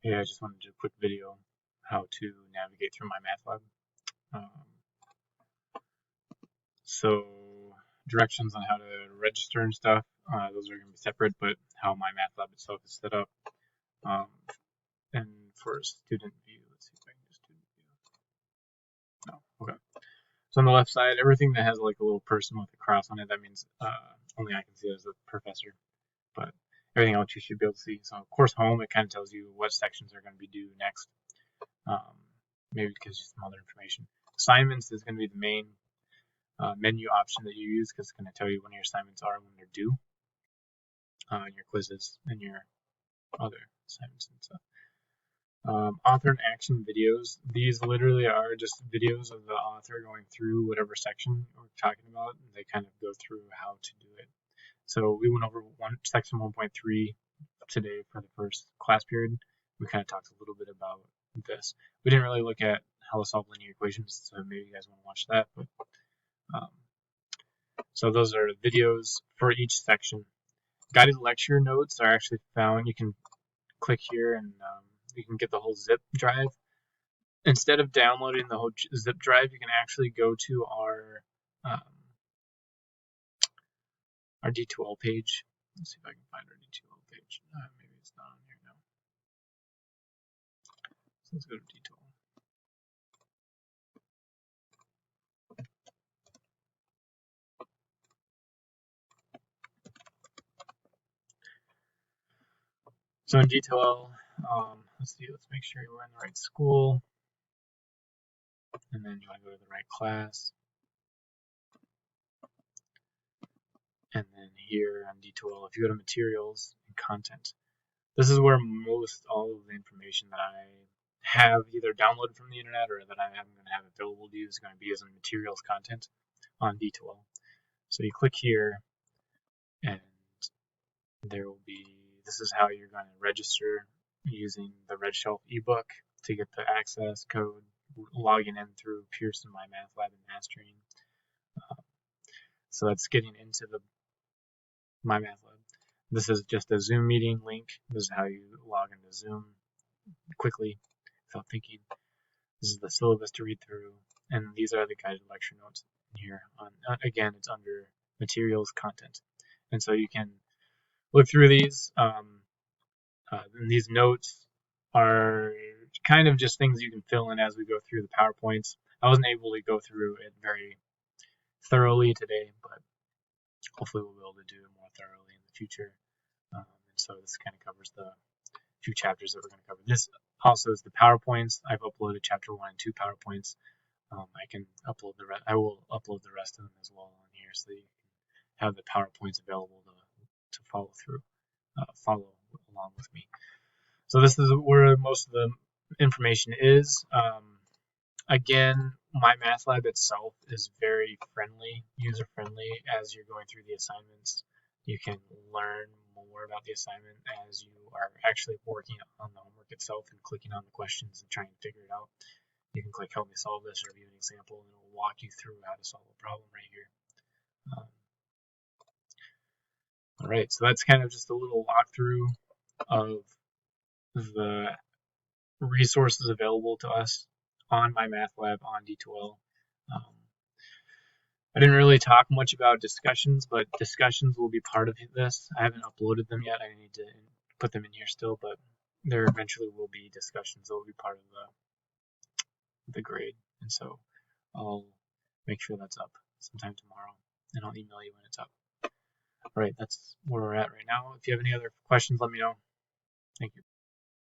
Yeah, I just wanted to do a quick video how to navigate through MyMathLab. So directions on how to register and stuff, those are going to be separate, but how MyMathLab itself is set up. And for student view, let's see if I can do student view. No, okay. So on the left side, everything that has like a little person with a cross on it, that means only I can see it as a professor. But everything else you should be able to see. So course home, it kind of tells you what sections are going to be due next. Maybe it gives you some other information. Assignments is going to be the main menu option that you use because it's going to tell you when your assignments are and when they're due. Your quizzes and your other assignments and stuff. Author and action videos. These literally are just videos of the author going through whatever section we're talking about. And they kind of go through how to do it. So we went over section 1.3 today for the first class period. We kind of talked a little bit about this. We didn't really look at how to solve linear equations, so maybe you guys want to watch that. But so those are videos for each section. Guided lecture notes are actually found. You can click here and you can get the whole zip drive. Instead of downloading the whole zip drive, you can actually go to our D2L page. Let's see if I can find our D2L page. Maybe it's not on here now. So let's go to D2L. So in D2L, let's make sure we're in the right school. And then you want to go to the right class. And then here on D2L, if you go to materials and content, this is where most all of the information that I have either downloaded from the internet or that I'm going to have available to you is going to be as in materials content on D2L. So you click here and there will be, this is how you're going to register using the RedShelf ebook to get the access code, logging in through Pearson MyMathLab and Mastering. So that's getting into the MyMathLab. This is just a Zoom meeting link. This is how you log into Zoom quickly without thinking. This is the syllabus to read through, and these are the guided lecture notes here. Again, it's under materials content, and so you can look through these. And these notes are kind of just things you can fill in as we go through the PowerPoints. I wasn't able to go through it very thoroughly today, but hopefully we'll be able to do it more thoroughly in the future. And so this kind of covers the few chapters that we're going to cover. This also is the PowerPoints. I've uploaded chapter 1 and 2 PowerPoints. I can upload the rest. I will upload the rest of them as well on here, so you can have the PowerPoints available to follow through, follow along with me. So this is where most of the information is. Again, MyMathLab itself is very friendly, user-friendly. As you're going through the assignments, you can learn more about the assignment as you are actually working on the homework itself and clicking on the questions and trying to figure it out. You can click help me solve this or view an example, and it will walk you through how to solve a problem right here. All right, so that's kind of just a little walkthrough of the resources available to us on MyMathLab on D2L. I didn't really talk much about discussions, but discussions will be part of this. I haven't uploaded them yet. I need to put them in here still, but there eventually will be discussions that will be part of the grade. And so I'll make sure that's up sometime tomorrow, and I'll email you when it's up. All right, that's where we're at right now. If you have any other questions, let me know. Thank you.